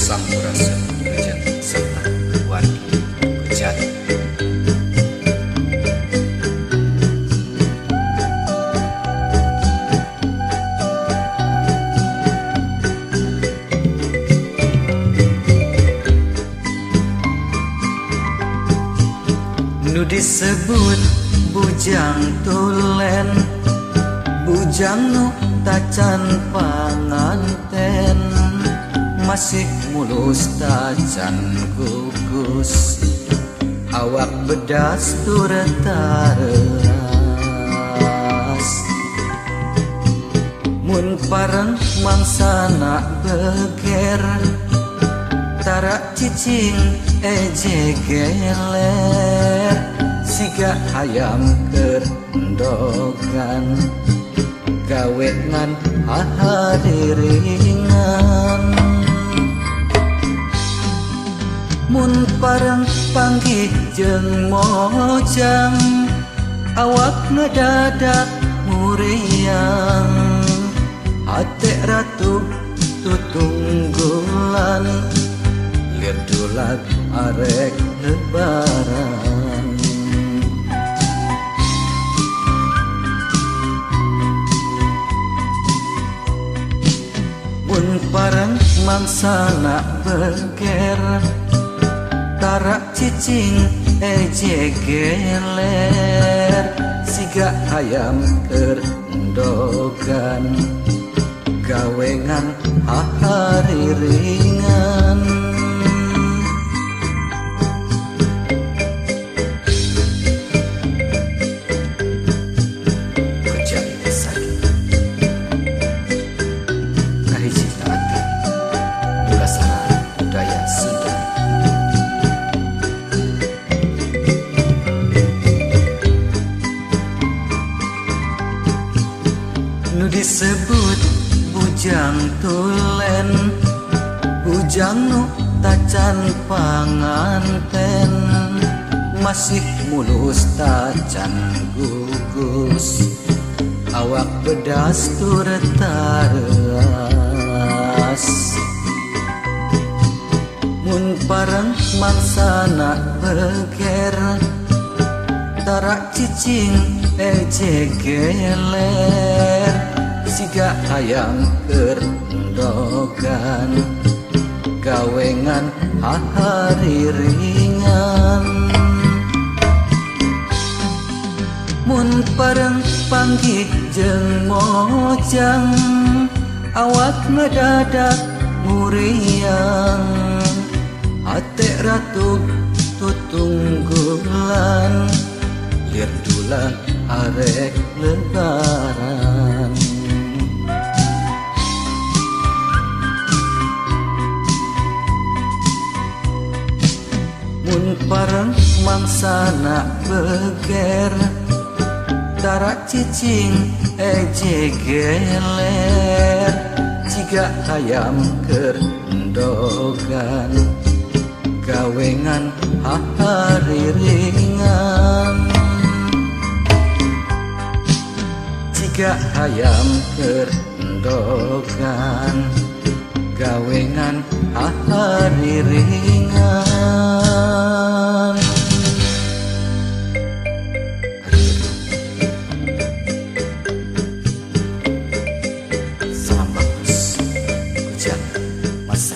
Sampurasun Rejen serta wargi Bejat. Nu disebut bujang tulen, bujang nu tacan panganten, masih mulus tacan gugus, awak bedas turetareas. Mun pareng mangsana beger, tarak cicing ejegeler, siga hayam kerendogan, gawe ngan hahadiringan. Mun pareng panggih jeung mojang, awak ngedadak muriang, hate ratu tutunggulan, lir dulag arek lebaran. Mun pareng mangsana beger, tarak cicing ejegeler, siga hayam kerendogan, gawe ngan hahariringan. Nu disebut bujang tulen, bujang nu tacan panganten, masih mulus tacan gugus, awak bedas turetareas. Mun pareng mangsana beger, tarak cicing ejegeler, siga hayang kerendogan, gawe ngan hahariringan. Mun pareng panggih jeung mojang, awak ngedadak muriang, hate ratu tutunggulan, lir dulang arek lebaran. Mun pareng mangsana beger, tarak cicing ejegeler, siga hayam kerendogan, gawe ngan hahariringan. Siga hayam kerendogan, gawe ngan hahariringan. Salam bagus, hujan masa.